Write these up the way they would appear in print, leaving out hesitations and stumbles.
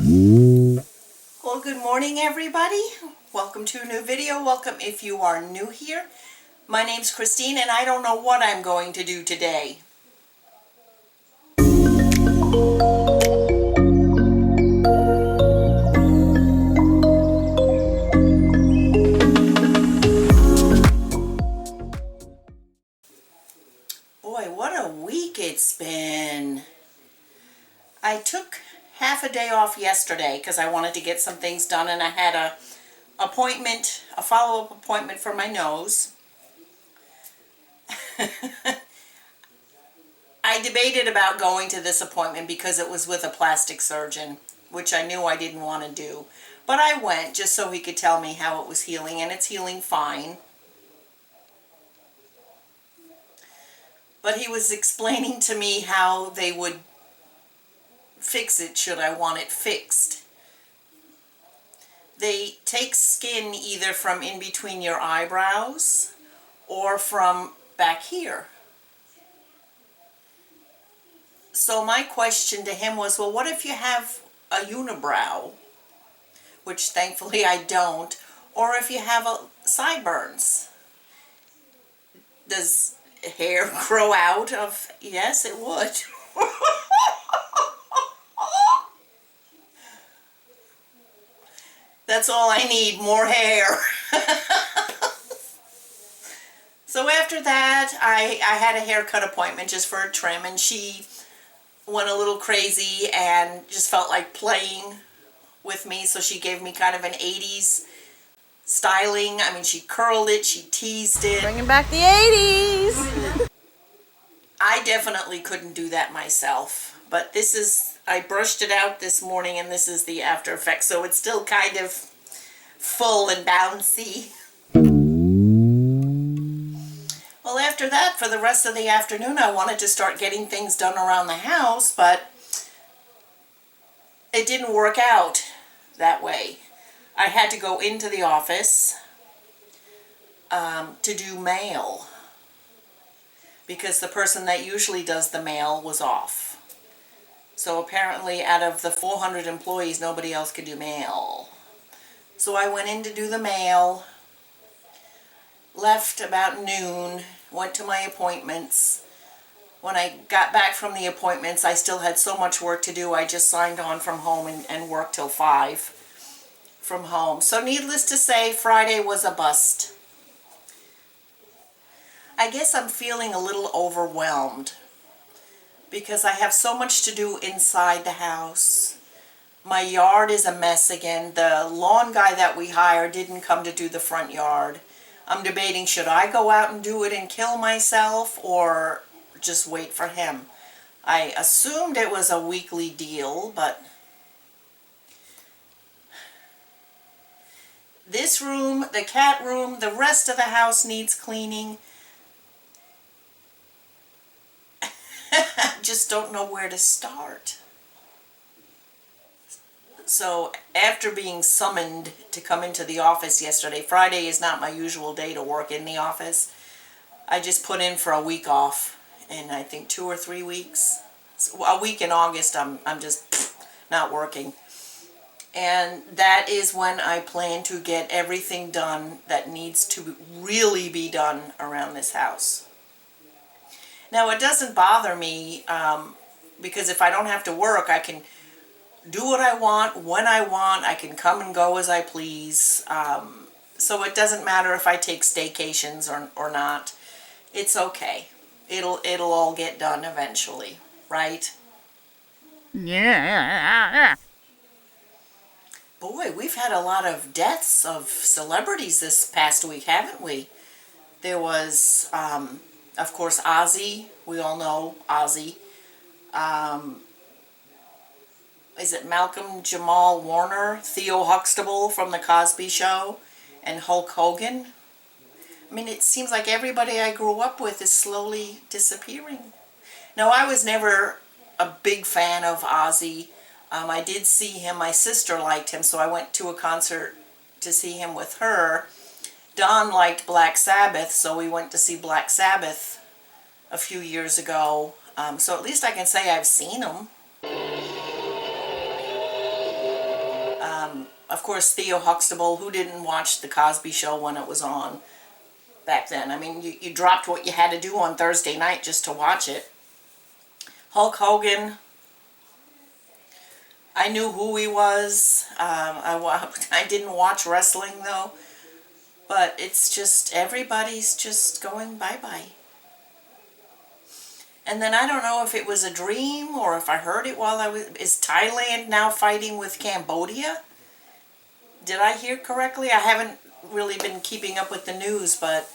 Well, good morning, everybody. Welcome to a new video. Welcome if you are new here. My name's Christine, and I don't know what I'm going to do today. Boy, what a week it's been. I took half a day off yesterday because I wanted to get some things done, and I had a follow-up appointment for my nose. I debated about going to this appointment because it was with a plastic surgeon, which I knew I didn't want to do. But I went just so he could tell me how it was healing, and it's healing fine. But he was explaining to me how they would fix it should I want it fixed. They take skin either from in between your eyebrows or from back here. So my question to him was, well, what if you have a unibrow, which thankfully I don't, or if you have sideburns? Does hair grow out of? Yes, it would. That's all I need, more hair. So after that, I had a haircut appointment just for a trim, and she went a little crazy and just felt like playing with me, so she gave me kind of an 80s styling. I mean, she curled it, she teased it. Bringing back the 80s. I definitely couldn't do that myself, but I brushed it out this morning, and this is the after effect, so it's still kind of full and bouncy. Well, after that, for the rest of the afternoon, I wanted to start getting things done around the house, but it didn't work out that way. I had to go into the office to do mail because the person that usually does the mail was off. So apparently out of the 400 employees, nobody else could do mail. So I went in to do the mail, left about noon, went to my appointments. When I got back from the appointments, I still had so much work to do. I just signed on from home and worked till 5 from home. So needless to say, Friday was a bust. I guess I'm feeling a little overwhelmed because I have so much to do inside the house. My yard is a mess again. The lawn guy that we hired didn't come to do the front yard. I'm debating, should I go out and do it and kill myself or just wait for him? I assumed it was a weekly deal, but this room, the cat room, the rest of the house needs cleaning. Just don't know where to start. So after being summoned to come into the office yesterday, Friday is not my usual day to work in the office. I just put in for a week off in I think 2 or 3 weeks. So a week in August I'm just not working. And that is when I plan to get everything done that needs to really be done around this house. Now, it doesn't bother me because if I don't have to work, I can do what I want, when I want. I can come and go as I please. So it doesn't matter if I take staycations or not. It's okay. It'll all get done eventually, right? Yeah. Boy, we've had a lot of deaths of celebrities this past week, haven't we? There was, of course, Ozzy. We all know Ozzy. Is it Malcolm Jamal Warner, Theo Huxtable from The Cosby Show, and Hulk Hogan? I mean, it seems like everybody I grew up with is slowly disappearing. Now, I was never a big fan of Ozzy. I did see him. My sister liked him, so I went to a concert to see him with her. Don liked Black Sabbath, so we went to see Black Sabbath a few years ago. So at least I can say I've seen him. of course, Theo Huxtable, who didn't watch The Cosby Show when it was on back then? I mean, you dropped what you had to do on Thursday night just to watch it. Hulk Hogan, I knew who he was. I didn't watch wrestling, though. But it's just, everybody's just going bye-bye. And then I don't know if it was a dream or if I heard it while I was... Is Thailand now fighting with Cambodia? Did I hear correctly? I haven't really been keeping up with the news, but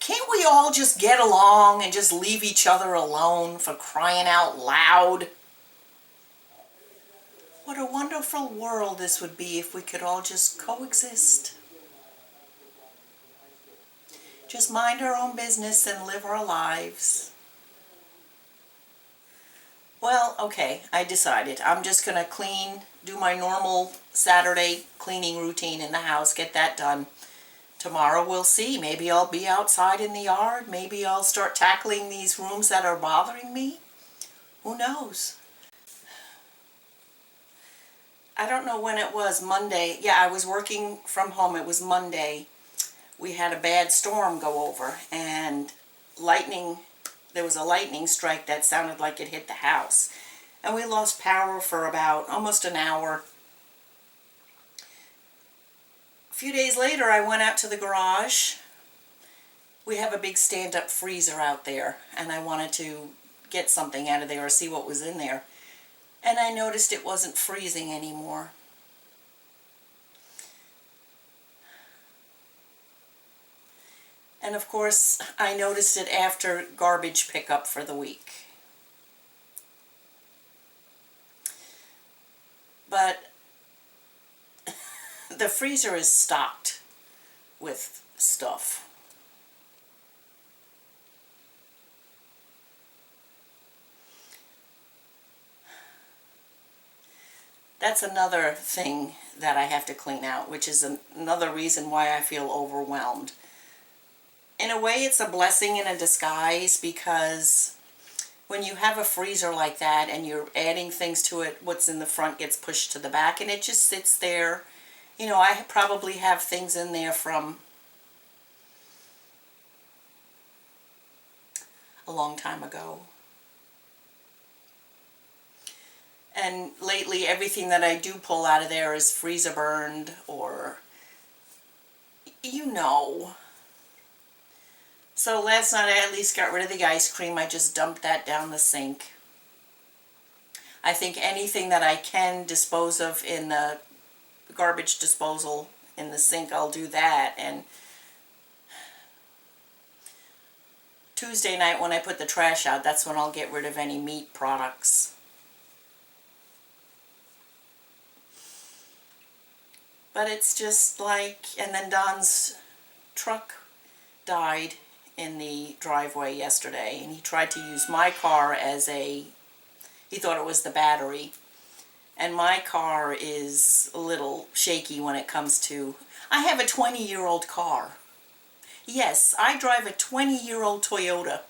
can't we all just get along and just leave each other alone, for crying out loud? What a wonderful world this would be if we could all just coexist. Just mind our own business and live our lives. Well, okay, I decided. I'm just going to clean, do my normal Saturday cleaning routine in the house, get that done. Tomorrow we'll see. Maybe I'll be outside in the yard. Maybe I'll start tackling these rooms that are bothering me. Who knows? I don't know when it was, Monday. Yeah, I was working from home. It was Monday. We had a bad storm go over, and there was a lightning strike that sounded like it hit the house. And we lost power for about almost an hour. A few days later, I went out to the garage. We have a big stand-up freezer out there, and I wanted to get something out of there or see what was in there. And I noticed it wasn't freezing anymore. And of course, I noticed it after garbage pickup for the week. But the freezer is stocked with stuff. That's another thing that I have to clean out, which is another reason why I feel overwhelmed. In a way, it's a blessing in a disguise, because when you have a freezer like that and you're adding things to it, what's in the front gets pushed to the back and it just sits there. You know, I probably have things in there from a long time ago. And lately, everything that I do pull out of there is freezer burned, or, you know. So last night I at least got rid of the ice cream. I just dumped that down the sink. I think anything that I can dispose of in the garbage disposal in the sink, I'll do that. And Tuesday night when I put the trash out, that's when I'll get rid of any meat products. But it's just like, and then Don's truck died in the driveway yesterday, and he tried to use my car as he thought it was the battery. And my car is a little shaky when it comes to, I have a 20-year-old car. Yes, I drive a 20-year-old Toyota.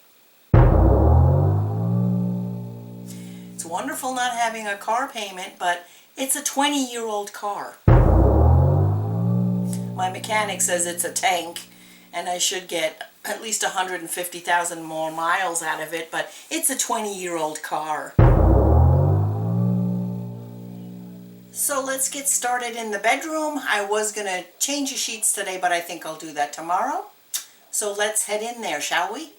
It's wonderful not having a car payment, but it's a 20-year-old car. My mechanic says it's a tank, and I should get at least 150,000 more miles out of it, but it's a 20-year-old car. So let's get started in the bedroom. I was going to change the sheets today, but I think I'll do that tomorrow. So let's head in there, shall we?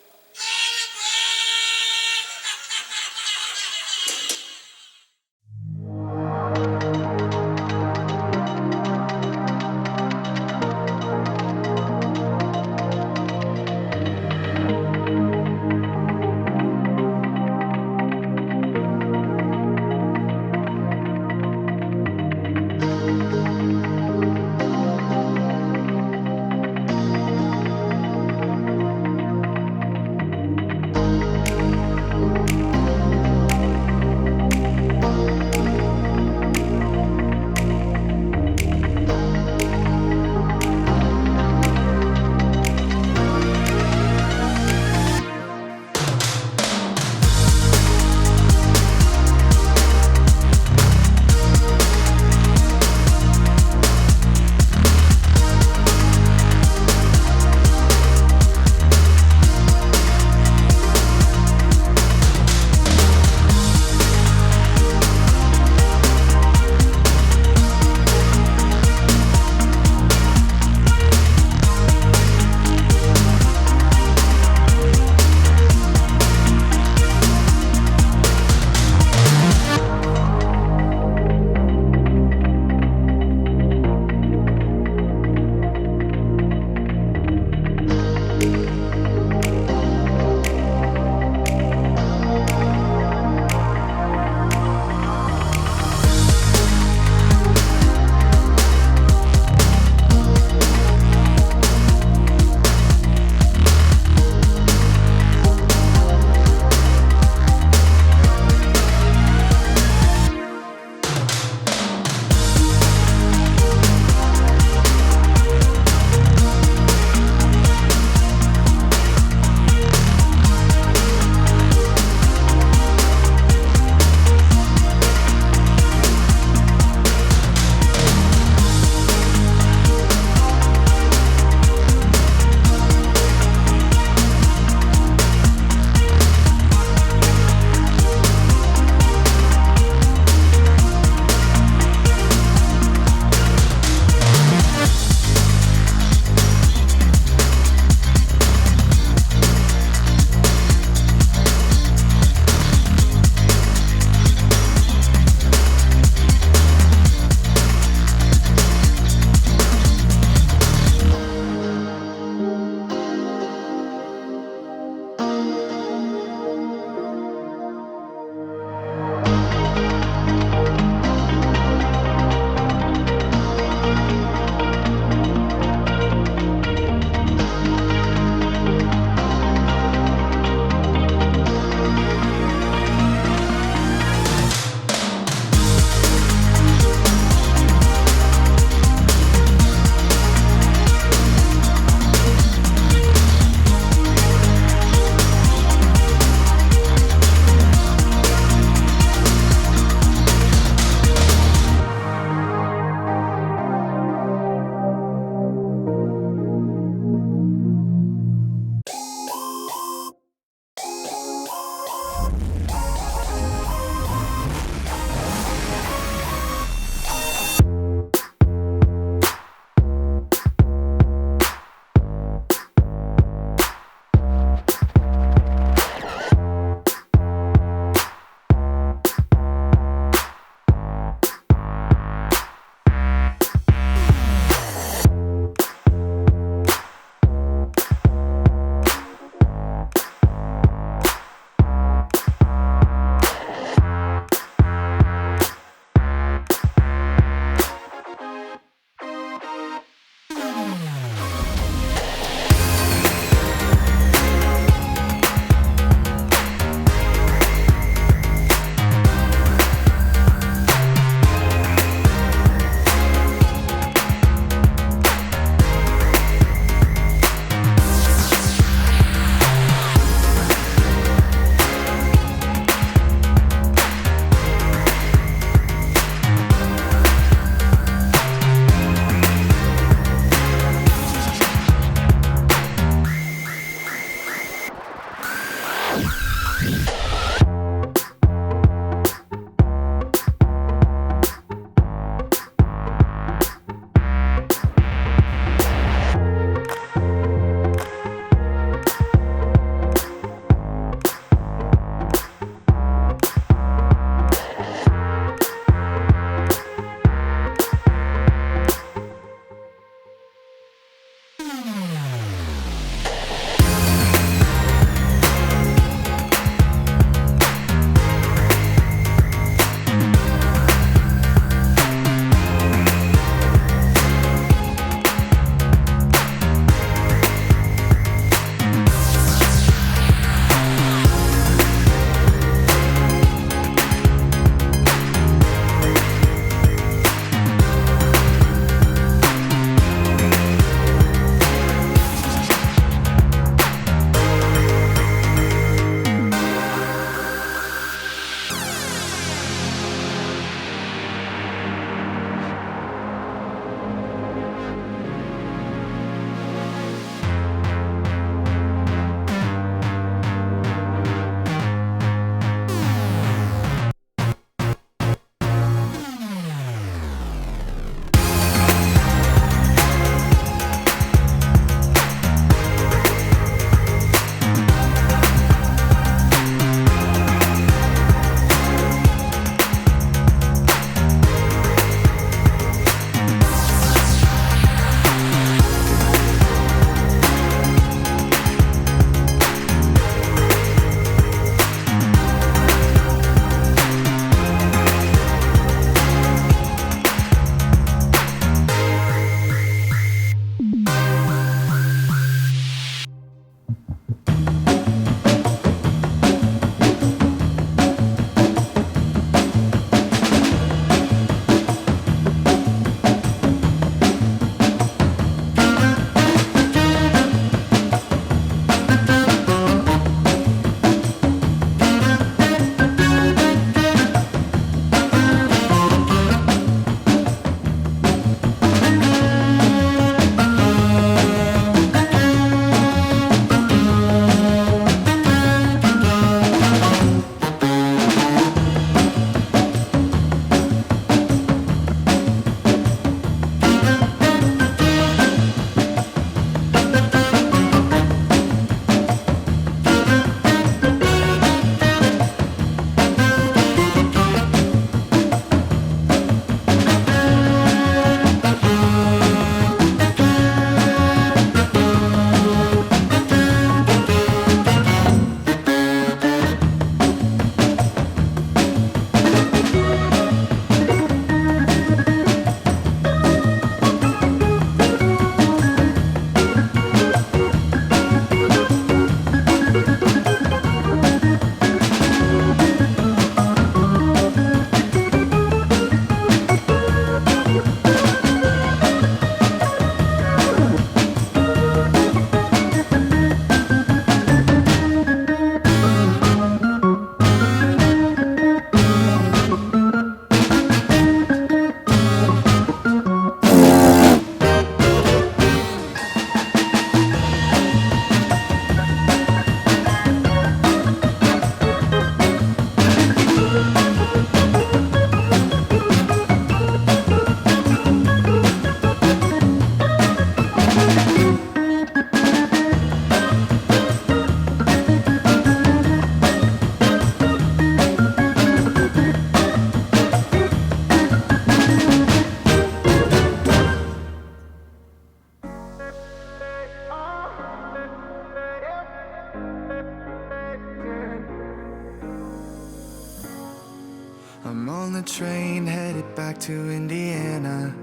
headed back to Indiana.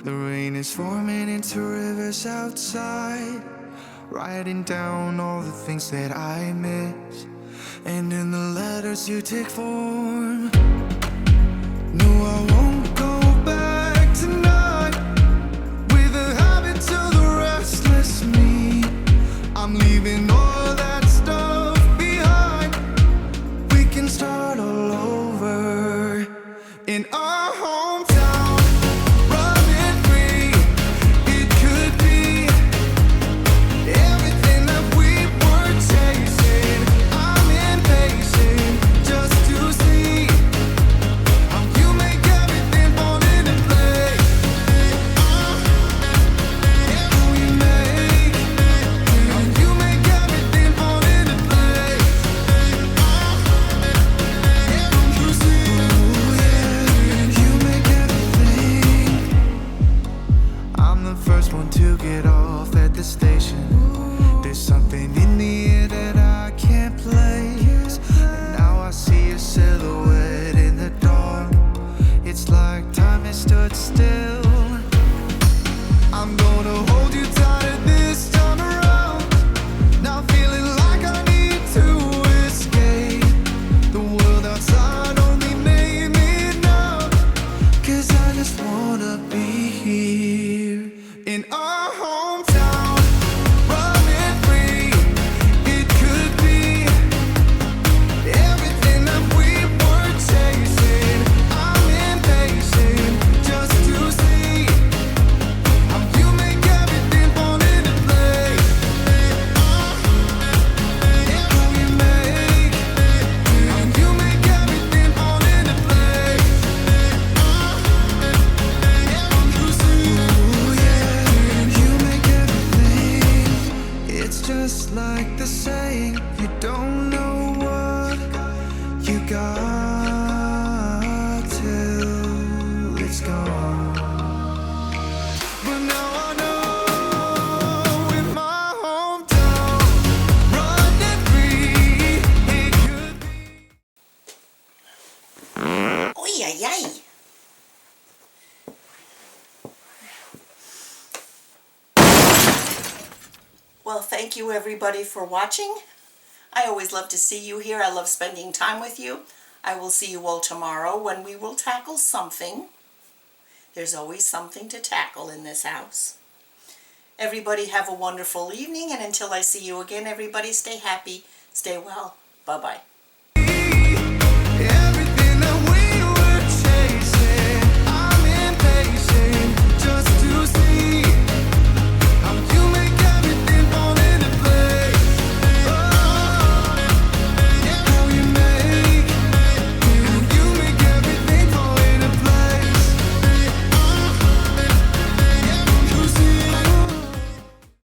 The rain is forming into rivers outside, writing down all the things that I miss, and in the letters you take form. No, I won't go back tonight with the habits of the restless me. I'm leaving all that stuff behind. We can start all over in our hometown, running free. It could be everything that we were chasing. I'm impatient just to see how you make everything fall into place. How you make everything fall into place. You see, you make everything. I'm the first one to get off at the station. There's something in the air that I can't place, and now I see a silhouette in the dark. It's like time has stood still. I'm gonna hold you tighter this time around. Now feeling like I need to escape. The world outside only made me numb, 'cause I just wanna be here in our hometown, running free. It could be everything that we were chasing. I'm impatient just to see how you make everything fall into place. How you make everything fall into place. You see, you make everything. It's just like the saying, you don't know what you got till it's gone. But now I know in my hometown, running free, it could be. Oy, ay, ay. Well, thank you everybody for watching. I always love to see you here. I love spending time with you. I will see you all tomorrow when we will tackle something. There's always something to tackle in this house. Everybody have a wonderful evening, and until I see you again, everybody stay happy, stay well. Bye-bye.